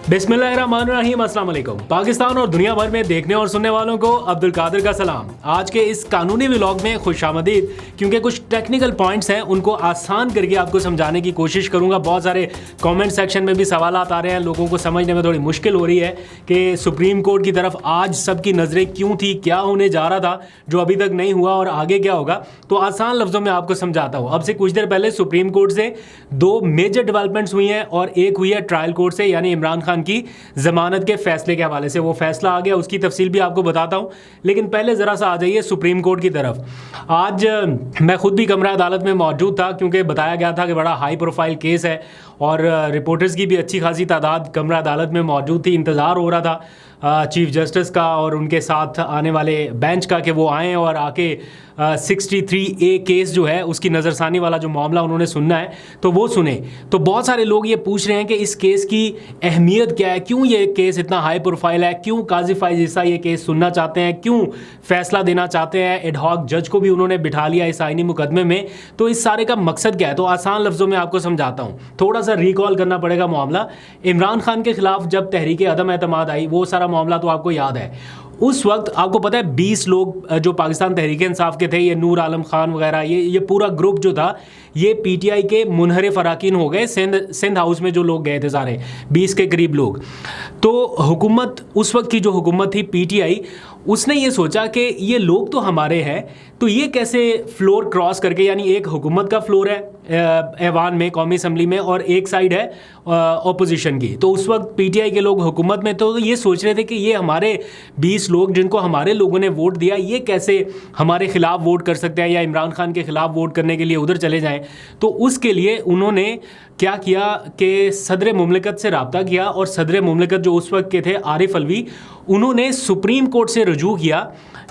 बिस्मिल्लाहिर्रहमानिर्रहीम, अस्सलाम वालेकुम। पाकिस्तान और दुनिया भर में देखने और सुनने वालों को अब्दुल कादिर का सलाम। आज के इस कानूनी व्लॉग में खुशामदीद, क्योंकि कुछ टेक्निकल पॉइंट्स हैं उनको आसान करके आपको समझाने की कोशिश करूंगा। बहुत सारे कमेंट सेक्शन में भी सवाल आ रहे हैं, लोगों को समझने में थोड़ी मुश्किल हो रही है कि सुप्रीम कोर्ट की तरफ आज सबकी नज़रें क्यों थी, क्या होने जा रहा था जो अभी तक नहीं हुआ और आगे क्या होगा। तो आसान लफ्ज़ों में आपको समझाता हूँ। अब से कुछ देर पहले सुप्रीम कोर्ट से दो मेजर डेवलपमेंट्स हुई हैं और एक हुई है ट्रायल कोर्ट से, यानी इमरान खान की जमानत के फैसले के हवाले से। वो फैसला आ गया, उसकी तफसील भी आपको बताता हूं, लेकिन पहले ज़रा सा आ जाइए सुप्रीम कोर्ट की तरफ। आज मैं खुद भी कमरा अदालत में मौजूद था, क्योंकि बताया गया था कि बड़ा हाई प्रोफाइल केस है और रिपोर्टर्स की भी अच्छी खासी तादाद कमरा अदालत में मौजूद थी। इंतज़ार हो रहा था चीफ जस्टिस का और उनके साथ आने वाले बेंच का कि वो आएँ और आके 63A केस जो है उसकी नज़रसानी वाला जो मामला उन्होंने सुनना है तो वो सुने। तो बहुत सारे लोग ये पूछ रहे हैं कि इस केस की अहमियत क्या है, क्यों ये केस इतना हाई प्रोफाइल है, क्यों काजी फाइज ईसा ये केस सुनना चाहते हैं, क्यों फैसला देना चाहते हैं। एडहॉक जज को भी उन्होंने बिठा लिया इस आईनी मुकदमे में। तो इस सारे का मकसद क्या है, तो आसान लफ्ज़ों में आपको समझाता हूँ। थोड़ा सा रिकॉल करना पड़ेगा मामला। इमरान खान के खिलाफ जब तहरीक अदम एतमाद आई, वो सारा मामला तो आपको याद है। उस वक्त आपको पता है 20 लोग जो पाकिस्तान तहरीक इंसाफ के थे, ये नूर आलम खान वगैरह, ये पूरा ग्रुप जो था ये पीटीआई के मुनहरिफ अराकीन हो गए। सिंध हाउस में जो लोग गए थे सारे 20 के करीब लोग। तो हुकूमत, उस वक्त की जो हुकूमत थी पीटीआई, उसने ये सोचा कि ये लोग तो हमारे हैं, तो ये कैसे फ्लोर क्रॉस करके, यानी एक हुकूमत का फ्लोर है ऐवान में, कौमी असम्बली में, और एक साइड है ऑपोजिशन की। तो उस वक्त पीटीआई के लोग हुकूमत में, तो ये सोच रहे थे कि ये हमारे 20 लोग जिनको हमारे लोगों ने वोट दिया, ये कैसे हमारे खिलाफ वोट कर सकते हैं या इमरान खान के खिलाफ वोट करने के लिए उधर चले जाएं। तो उसके लिए उन्होंने क्या किया कि सदर मुमलिकत से रब्ता किया, और सदर मुमलिकत जो उस वक्त के थे आरिफ अलवी, उन्होंने सुप्रीम कोर्ट से रुजू किया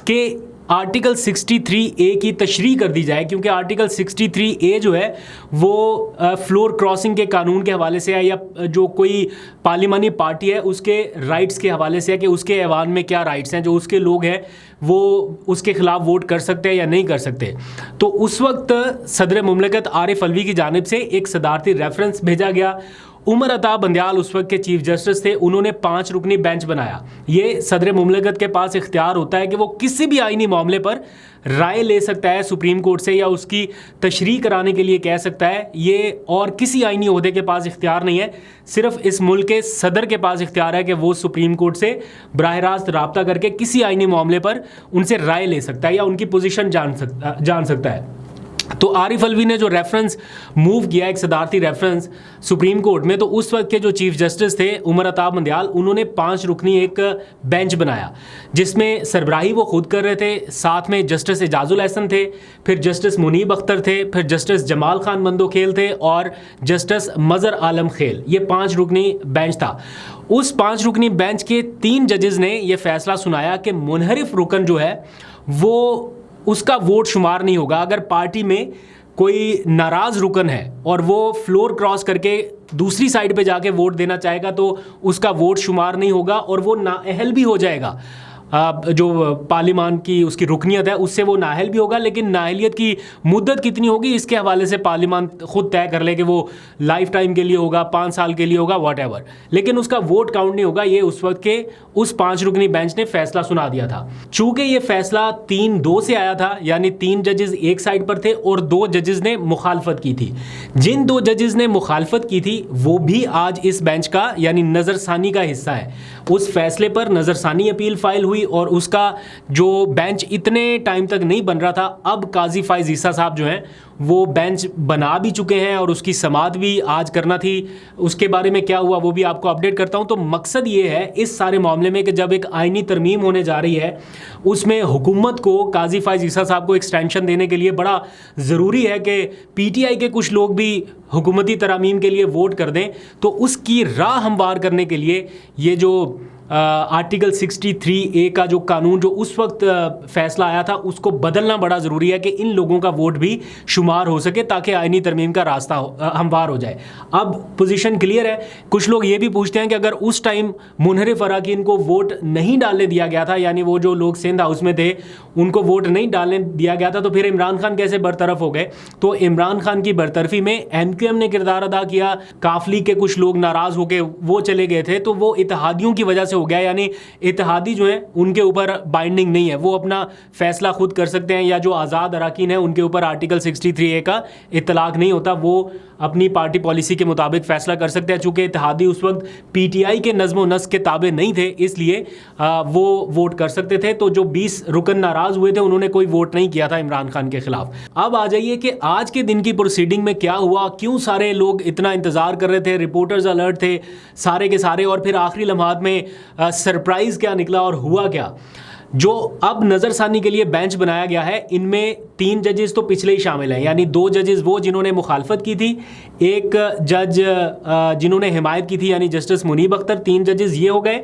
कि आर्टिकल 63A की तशरीह कर दी जाए, क्योंकि आर्टिकल 63A जो है वो फ्लोर क्रॉसिंग के कानून के हवाले से है, या जो कोई पार्लिमानी पार्टी है उसके राइट्स के हवाले से है कि उसके ऐवान में क्या राइट्स हैं, जो उसके लोग हैं वो उसके खिलाफ वोट कर सकते हैं या नहीं कर सकते। तो उस वक्त सदर मुमलिकत आरिफ अलवी की जानिब से एक सदारती रेफरेंस भेजा गया। उमर अता बंदयाल उस वक्त के चीफ जस्टिस थे, उन्होंने 5 रुकनी बेंच बनाया। ये सदर मुमलिकत के पास इख्तियार होता है कि वो किसी भी आईनी मामले पर राय ले सकता है सुप्रीम कोर्ट से, या उसकी तशरीह कराने के लिए कह सकता है। ये और किसी आईनी ओहदे के पास इख्तियार नहीं है, सिर्फ इस मुल्क के सदर के पास इख्तियार है कि वो सुप्रीम कोर्ट से बराह रास्त रब्ता करके किसी आईनी मामले पर उनसे राय ले सकता है या उनकी पोजीशन जान सकता है। तो आरिफ अलवी ने जो रेफरेंस मूव किया, एक सदारती रेफरेंस सुप्रीम कोर्ट में, तो उस वक्त के जो चीफ जस्टिस थे उमर अता बंदयाल, उन्होंने 5 रुकनी एक बेंच बनाया, जिसमें सरबराही वो खुद कर रहे थे, साथ में जस्टिस एजाजुल एहसन थे, फिर जस्टिस मुनीब अख्तर थे, फिर जस्टिस जमाल खान मंदोखेल थे और जस्टिस मज़र आलम खेल। ये 5 रुकनी बेंच था। उस 5 रुकनी बेंच के 3 जजेस ने यह फैसला सुनाया कि मुनहरिफ रुकन जो है वो, उसका वोट शुमार नहीं होगा। अगर पार्टी में कोई नाराज़ रुकन है और वो फ्लोर क्रॉस करके दूसरी साइड पे जाके वोट देना चाहेगा तो उसका वोट शुमार नहीं होगा और वो नाअहल भी हो जाएगा। जो पार्लिमान की उसकी रुकनियत है उससे वो नाअहल भी होगा, लेकिन नाअहलियत की मुद्दत कितनी होगी इसके हवाले से पार्लिमान खुद तय कर ले कि वो लाइफ टाइम के लिए होगा, 5 साल के लिए होगा, व्हाटएवर, लेकिन उसका वोट काउंट नहीं होगा। ये उस वक्त के उस 5 रुकनी बेंच ने फैसला सुना दिया था। चूंकि ये फैसला 3-2 से आया था, यानी 3 जजेस एक साइड पर थे और 2 जजेस ने मुखालफत की थी। जिन 2 जजेस ने मुखालफत की थी वो भी आज इस बेंच का यानी नज़रसानी का हिस्सा है। उस फैसले पर नज़रसानी अपील फाइल हुई और उसका जो बेंच इतने टाइम तक नहीं बन रहा था, अब काजी फाइज ईसा साहब जो हैं वो बेंच बना भी चुके हैं और उसकी समाअत भी आज करना थी। उसके बारे में क्या हुआ वो भी आपको अपडेट करता हूं। तो मकसद ये है इस सारे मामले में कि जब एक आईनी तरमीम होने जा रही है उसमें हुकूमत को काजी फाइज ईसा साहब को एक्सटेंशन देने के लिए बड़ा ज़रूरी है कि पीटीआई के कुछ लोग भी हुकूमती तरमीम के लिए वोट कर दें। तो उसकी राह हमवार करने के लिए ये जो आर्टिकल 63A का जो कानून जो उस वक्त फैसला आया था उसको बदलना बड़ा ज़रूरी है कि इन लोगों का वोट भी शुमार हो सके ताकि आईनी तरमीम का रास्ता हमवार हो जाए। अब पोजीशन क्लियर है। कुछ लोग ये भी पूछते हैं कि अगर उस टाइम मुनहरिफ अराकीन को वोट नहीं डालने दिया गया था, यानी वो जो लोग सिंध हाउस में थे उनको वोट नहीं डालने दिया गया था, तो फिर इमरान खान कैसे बरतरफ हो गए? तो इमरान खान की बरतरफी में MQM ने किरदार अदा किया। काफ लीग के कुछ लोग नाराज़ होकर वो चले गए थे, तो वो इत्तेहादियों की वजह से हो गया, यानी इत्तेहादी जो है उनके ऊपर बाइंडिंग नहीं है, वो अपना फैसला खुद कर सकते हैं, या जो आज़ाद अराकीन है उनके ऊपर आर्टिकल 63A का इतलाक नहीं होता, वो अपनी पार्टी पॉलिसी के मुताबिक फैसला कर सकते हैं। चूँकि इत्तेहादी उस वक्त PTI के नज़्म व नस्क के ताबे नहीं थे, इसलिए वो वोट कर सकते थे। तो जो 20 रुकन नाराज़ हुए थे उन्होंने कोई वोट नहीं किया था इमरान खान के खिलाफ। अब आ जाइए कि आज के दिन की प्रोसीडिंग में क्या हुआ, क्यों सारे लोग इतना इंतज़ार कर रहे थे, रिपोर्टर्स अलर्ट थे सारे के सारे, और फिर आखिरी लम्हात में सरप्राइज़ क्या निकला और हुआ क्या। जो अब नज़रसानी के लिए बेंच बनाया गया है, इनमें 3 जजेस तो पिछले ही शामिल हैं, यानी 2 जजेस वो जिन्होंने मुखालफत की थी, एक जज जिन्होंने हिमायत की थी यानी जस्टिस मुनीब अख्तर। 3 जजेस ये हो गए,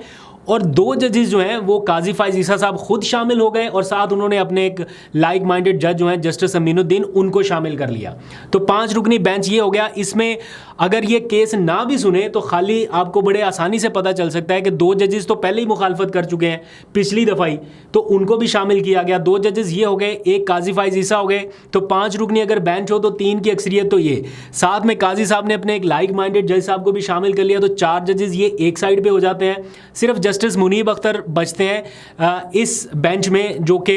और 2 जजेस जो हैं वो काजी फाइज ईसा साहब खुद शामिल हो गए, और साथ उन्होंने अपने एक लाइक माइंडेड जज जो हैं जस्टिस अमीनुद्दीन उनको शामिल कर लिया। तो 5 रुकनी बेंच ये हो गया। इसमें अगर ये केस ना भी सुने तो खाली आपको बड़े आसानी से पता चल सकता है कि 2 जजेस तो पहले ही मुखालफत कर चुके हैं पिछली दफ़ा ही, तो उनको भी शामिल किया गया। 2 जजेस ये हो गए, एक काजी फाइज ईसा हो गए। तो 5 रुकनी अगर बेंच हो तो 3 की अक्सरियत तो ये, साथ में काजी साहब ने अपने एक लाइक माइंडेड जज साहब को भी शामिल कर लिया, तो 4 जजेस ये एक साइड पर हो जाते हैं। सिर्फ जस्टिस मुनीब अख्तर बचते हैं इस बेंच में, जो कि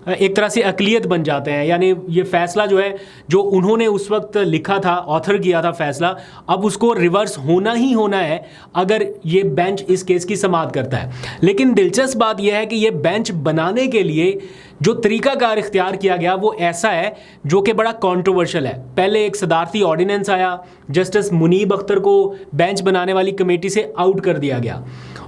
एक तरह से अकलियत बन जाते हैं, यानी ये फैसला जो है जो उन्होंने उस वक्त लिखा था, ऑथर किया था फैसला, अब उसको रिवर्स होना ही होना है अगर ये बेंच इस केस की समाअत करता है। लेकिन दिलचस्प बात यह है कि ये बेंच बनाने के लिए जो तरीकाकार इख्तियार किया गया वो ऐसा है जो कि बड़ा कंट्रोवर्शियल है। पहले एक सदारती ऑर्डिनेंस आया, जस्टिस मुनीब अख्तर को बेंच बनाने वाली कमेटी से आउट कर दिया गया,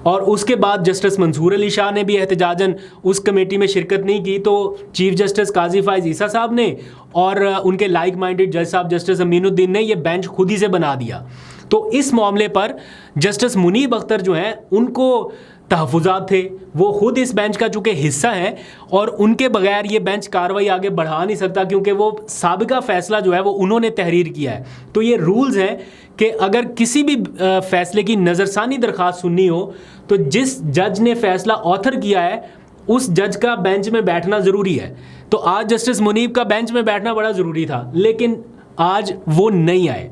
और उसके बाद जस्टिस मंसूर अली शाह ने भी एहतजाजन उस कमेटी में शिरकत नहीं की, तो चीफ जस्टिस काजी फाइज ईसा साहब ने और उनके लाइक माइंडेड जज साहब जस्टिस अमीनुद्दीन ने ये बेंच खुद ही से बना दिया। तो इस मामले पर जस्टिस मुनीब अख्तर जो हैं उनको तहफ़्फ़ुज़ात थे, वो खुद इस बेंच का चूँकि हिस्सा है, और उनके बगैर ये बेंच कार्रवाई आगे बढ़ा नहीं सकता, क्योंकि वो साबिका फ़ैसला जो है वो उन्होंने तहरीर किया है। तो ये रूल्स हैं कि अगर किसी भी फ़ैसले की नज़रसानी दरख्वास्त सुननी हो तो जिस जज ने फ़ैसला ऑथर किया है उस जज का बेंच में बैठना ज़रूरी है। तो आज जस्टिस मुनीब का बेंच में बैठना बड़ा ज़रूरी था, लेकिन आज वो नहीं आए।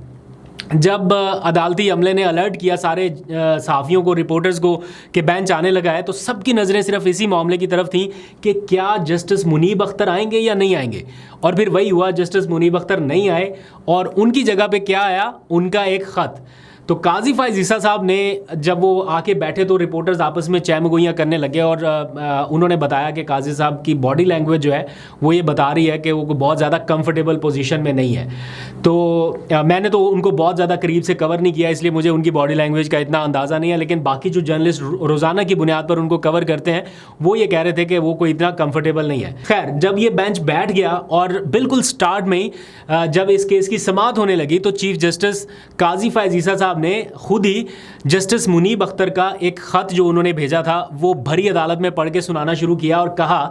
जब अदालती अमले ने अलर्ट किया सारे सहाफ़ियों को, रिपोर्टर्स को कि बेंच आने लगा है, तो सबकी नज़रें सिर्फ इसी मामले की तरफ थीं कि क्या जस्टिस मुनीब अख्तर आएंगे या नहीं आएंगे। और फिर वही हुआ, जस्टिस मुनीब अख्तर नहीं आए, और उनकी जगह पे क्या आया, उनका एक ख़त। तो काजी फाइज ईसा साहब ने जब वो आके बैठे तो रिपोर्टर्स आपस में चहमगोइयाँ करने लगे, और उन्होंने बताया कि काजी साहब की बॉडी लैंग्वेज जो है वो ये बता रही है कि वो बहुत ज़्यादा कंफर्टेबल पोजीशन में नहीं है। तो मैंने तो उनको बहुत ज़्यादा करीब से कवर नहीं किया, इसलिए मुझे उनकी बॉडी लैंग्वेज का इतना अंदाज़ा नहीं है, लेकिन बाकी जो जर्नलिस्ट रोज़ाना की बुनियाद पर उनको कवर करते हैं वो ये कह रहे थे कि वो कोई इतना कंफर्टेबल नहीं है। खैर, जब ये बेंच बैठ गया और बिल्कुल स्टार्ट में ही जब इस केस की समाअत होने लगी तो चीफ जस्टिस काजी फाइज ईसा साहब ने खुद ही जस्टिस मुनीब अख्तर का एक ख़त जो उन्होंने भेजा था वो भरी अदालत में पढ़ के सुनाना शुरू किया, और कहा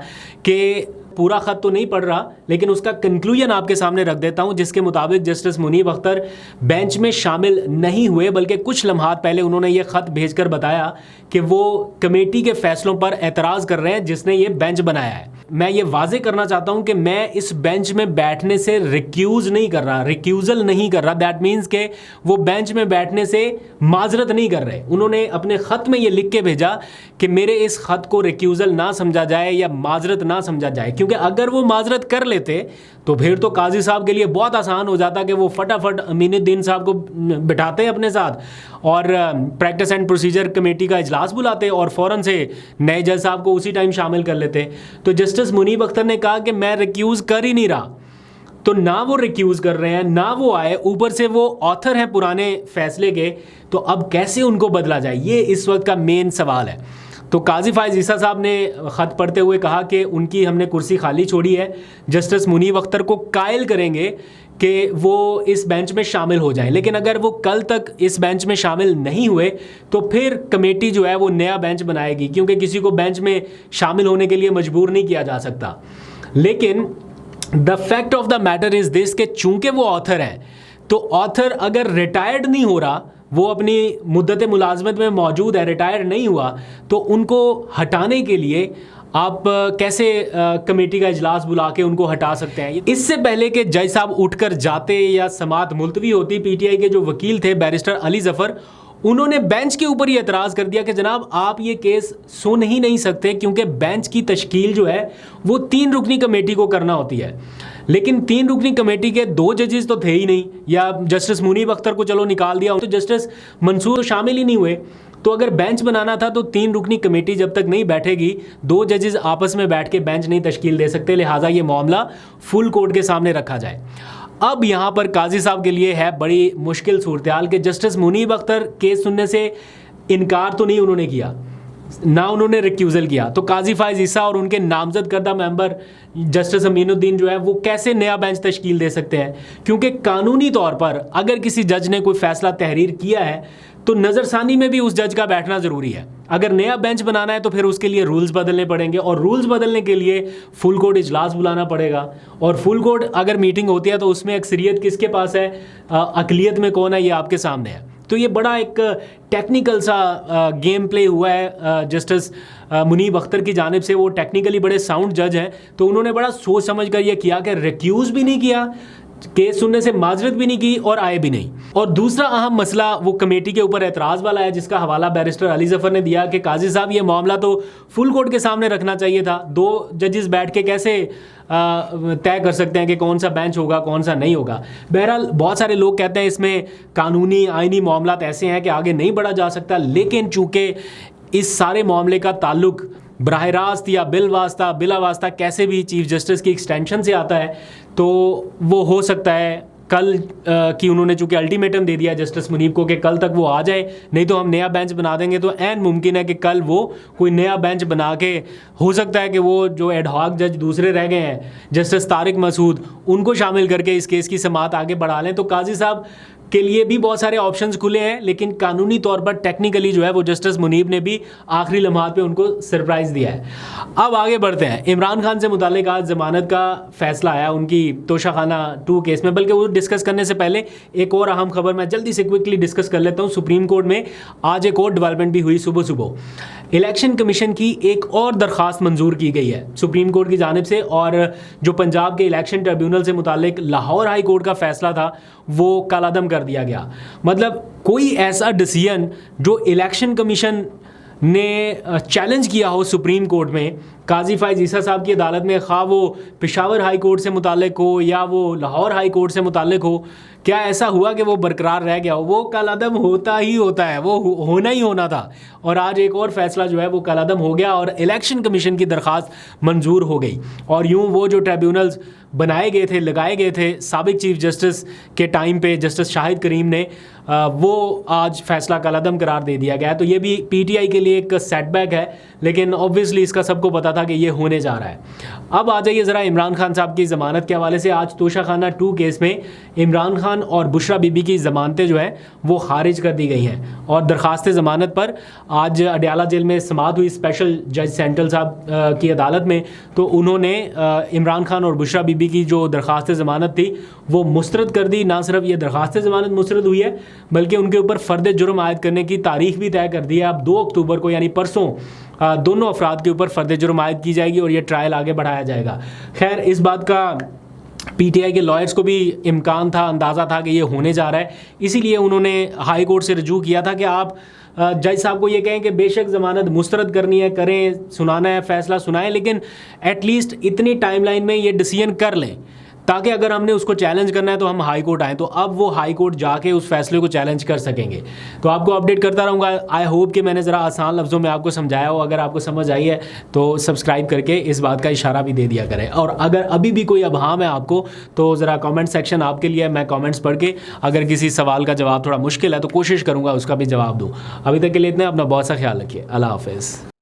कि पूरा ख़त तो नहीं पढ़ रहा लेकिन उसका कंक्लूजन आपके सामने रख देता हूं, जिसके मुताबिक जस्टिस मुनीब अख्तर बेंच में शामिल नहीं हुए, बल्कि कुछ लम्हात पहले उन्होंने ये ख़त भेजकर बताया कि वो कमेटी के फैसलों पर एतराज़ कर रहे हैं जिसने ये बेंच बनाया है। मैं ये वाजे करना चाहता हूं कि मैं इस बेंच में बैठने से रिक्यूज़ नहीं कर रहा, रिक्यूज़ल नहीं कर रहा। दैट मीन्स के वो बेंच में बैठने से माजरत नहीं कर रहे। उन्होंने अपने ख़त में ये लिख के भेजा कि मेरे इस ख़त को रिक्यूज़ल ना समझा जाए या माजरत ना समझा जाए, क्योंकि अगर वो माजरत कर लेते तो फिर तो काजी साहब के लिए बहुत आसान हो जाता कि वो फटाफट अमीनुद्दीन साहब को बिठाते अपने साथ और प्रैक्टिस एंड प्रोसीजर कमेटी का इजलास बुलाते और फ़ौरन से नए जज साहब को उसी टाइम शामिल कर लेते। तो जस्टिस मुनीब अख्तर ने कहा कि मैं रिक्यूज़ कर ही नहीं रहा, तो ना वो रिक्यूज़ कर रहे हैं ना वो आए, ऊपर से वो ऑथर हैं पुराने फैसले के, तो अब कैसे उनको बदला जाए, ये इस वक्त का मेन सवाल है। तो काजी फाइज ईसा साहब ने ख़त पढ़ते हुए कहा कि उनकी हमने कुर्सी खाली छोड़ी है, जस्टिस मुनीब अख्तर को कायल करेंगे कि वो इस बेंच में शामिल हो जाएं, लेकिन अगर वो कल तक इस बेंच में शामिल नहीं हुए तो फिर कमेटी जो है वो नया बेंच बनाएगी, क्योंकि किसी को बेंच में शामिल होने के लिए मजबूर नहीं किया जा सकता। लेकिन the fact of the matter is this कि चूंकि वो ऑथर हैं, तो ऑथर अगर रिटायर्ड नहीं हो रहा, वो अपनी मुद्दत मुलाजमत में मौजूद है, रिटायर नहीं हुआ, तो उनको हटाने के लिए आप कैसे कमेटी का इजलास बुला के उनको हटा सकते हैं। इससे पहले कि जज साहब उठकर जाते या समाअत मुलतवी होती, पीटीआई के जो वकील थे बैरिस्टर अली जफ़र, उन्होंने बेंच के ऊपर ही एतराज़ कर दिया कि जनाब आप ये केस सुन ही नहीं सकते, क्योंकि बेंच की तश्कील जो है वो 3 रुकनी कमेटी को करना होती है। लेकिन 3 रुकनी कमेटी के 2 जजेस तो थे ही नहीं, या जस्टिस मुनीब अख्तर को चलो निकाल दिया, तो जस्टिस मंसूर तो शामिल ही नहीं हुए। तो अगर बेंच बनाना था तो 3 रुकनी कमेटी जब तक नहीं बैठेगी, 2 जजेस आपस में बैठ के बेंच नहीं तश्कील दे सकते, लिहाजा ये मामला फुल कोर्ट के सामने रखा जाए। अब यहाँ पर काजी साहब के लिए है बड़ी मुश्किल सूरत हाल कि जस्टिस मुनीब अख्तर केस सुनने से इनकार तो नहीं उन्होंने किया, ना उन्होंने रिक्यूज़ल किया, तो काजी फाइज ईसा और उनके नामजद करदा मेंबर जस्टिस अमीनुद्दीन जो है वो कैसे नया बेंच तश्कील दे सकते हैं? क्योंकि कानूनी तौर पर अगर किसी जज ने कोई फ़ैसला तहरीर किया है तो नज़रसानी में भी उस जज का बैठना ज़रूरी है। अगर नया बेंच बनाना है तो फिर उसके लिए रूल्स बदलने पड़ेंगे, और रूल्स बदलने के लिए फुल कोर्ट इजलास बुलाना पड़ेगा, और फुल कोर्ट अगर मीटिंग होती है तो उसमें अक्सरियत किसके पास है, अकलियत में कौन है, ये आपके सामने है। तो ये बड़ा एक टेक्निकल सा गेम प्ले हुआ है जस्टिस मुनीब अख्तर की जानिब से। वो टेक्निकली बड़े साउंड जज हैं, तो उन्होंने बड़ा सोच समझ कर यह किया कि रिक्यूज़ भी नहीं किया, केस सुनने से माजरत भी नहीं की और आए भी नहीं। और दूसरा अहम मसला वो कमेटी के ऊपर एतराज़ वाला है, जिसका हवाला बैरिस्टर अली जफ़र ने दिया कि काजी साहब ये मामला तो फुल कोर्ट के सामने रखना चाहिए था। 2 जजेस बैठ के कैसे तय कर सकते हैं कि कौन सा बेंच होगा कौन सा नहीं होगा। बहरहाल बहुत सारे लोग कहते हैं इसमें कानूनी आइनी मामलात ऐसे हैं कि आगे नहीं बढ़ा जा सकता, लेकिन चूँकि इस सारे मामले का ताल्लुक बराह रास्त या बिल वास्ता बिला वास्ता कैसे भी चीफ जस्टिस की एक्सटेंशन से आता है, तो वो हो सकता है कल की उन्होंने चूँकि अल्टीमेटम दे दिया जस्टिस मुनीब को कि कल तक वो आ जाए, नहीं तो हम नया बेंच बना देंगे। तो ऐन मुमकिन है कि कल वो कोई नया बेंच बना के, हो सकता है कि वो जो एडहॉक जज दूसरे रह गए हैं जस्टिस तारिक मसूद, उनको शामिल करके इस केस की समाअत आगे बढ़ा लें। तो काजी साहब के लिए भी बहुत सारे ऑप्शंस खुले हैं, लेकिन कानूनी तौर पर टेक्निकली जो है वो जस्टिस मुनीब ने भी आखिरी लम्हात पे उनको सरप्राइज़ दिया है। अब आगे बढ़ते हैं। इमरान खान से मुताल्लिक आज ज़मानत का फ़ैसला आया उनकी तोशाखाना 2 केस में, बल्कि वो डिस्कस करने से पहले एक और अहम खबर मैं जल्दी से क्विकली डिस्कस कर लेता हूँ। सुप्रीम कोर्ट में आज एक और डेवलपमेंट भी हुई सुबह सुबह। इलेक्शन कमीशन की एक और दरख्वास्त मंजूर की गई है सुप्रीम कोर्ट की जानिब से, और जो पंजाब के इलेक्शन ट्रिब्यूनल से मुताल्लिक लाहौर हाई कोर्ट का फ़ैसला था वो कलादम कर दिया गया। मतलब कोई ऐसा डिसीजन जो इलेक्शन कमीशन ने चैलेंज किया हो सुप्रीम कोर्ट में, काजी फाइज ईसा साहब की अदालत में, खा वो पेशावर हाई कोर्ट से मुताल्लिक हो या वो लाहौर हाई कोर्ट से मुताल्लिक हो, क्या ऐसा हुआ कि वो बरकरार रह गया हो? वो कलादम होता ही होता है, वो होना ही होना था। और आज एक और फैसला जो है वो कलादम हो गया और इलेक्शन कमीशन की दरख्वास्त मंजूर हो गई। और यूँ वो जो ट्रिब्यूनल्स बनाए गए थे, लगाए गए थे साबिक चीफ जस्टिस के टाइम पे जस्टिस शाहिद करीम ने, वो आज फैसला कलादम करार दे दिया गया है। तो ये भी पीटीआई के लिए एक सेटबैक है, लेकिन ऑब्वियसली इसका सबको पता था कि ये होने जा रहा है। अब आ जाइए ज़रा इमरान खान साहब की ज़मानत के हवाले से। आज तोशाखाना 2 केस में इमरान खान और बुशरा बीबी की ज़मानतें जो है वो खारिज कर दी गई हैं, और दरख्वास्त ज़मानत पर आज अडयाला जेल में समाअत हुई स्पेशल जज सेंट्रल साहब की अदालत में। तो उन्होंने इमरान खान और बुशरा बीबी की जो दरख्वास्त ज़मानत थी वो मुस्तरद कर दी। ना सिर्फ ये दरख्वास्त ज़मानत मुस्तरद हुई है, बल्कि उनके ऊपर फ़र्द जुर्म आयद करने की तारीख भी तय कर दी है। अब 2 अक्टूबर को यानी परसों दोनों अफराद के ऊपर फ़र्द जुर्म आयद की जाएगी और ये ट्रायल आगे बढ़ाया जाएगा। खैर, इस बात का पीटीआई के लॉयर्स को भी इम्कान था, अंदाज़ा था कि ये होने जा रहा है, इसीलिए उन्होंने हाई कोर्ट से रजू किया था कि आप जज साहब को ये कहें कि बेशक ज़मानत मुस्तरद करनी है, करें, सुनाना है, फ़ैसला सुनाएं, लेकिन एटलीस्ट इतनी टाइमलाइन में ये डिसीजन कर लें ताकि अगर हमने उसको चैलेंज करना है तो हम हाई कोर्ट आएँ। तो अब वो हाई कोर्ट जाके उस फैसले को चैलेंज कर सकेंगे। तो आपको अपडेट करता रहूँगा। आई होप कि मैंने ज़रा आसान लफ्ज़ों में आपको समझाया हो। अगर आपको समझ आई है तो सब्सक्राइब करके इस बात का इशारा भी दे दिया करें, और अगर अभी भी कोई अबहाम है आपको तो ज़रा कॉमेंट सेक्शन आपके लिए, मैं कॉमेंट्स पढ़ के अगर किसी सवाल का जवाब थोड़ा मुश्किल है तो कोशिश करूँगा उसका भी जवाब दूँ। अभी तक के लिए इतना, अपना बहुत सा ख्याल रखिए। अल्लाह हाफ़िज़।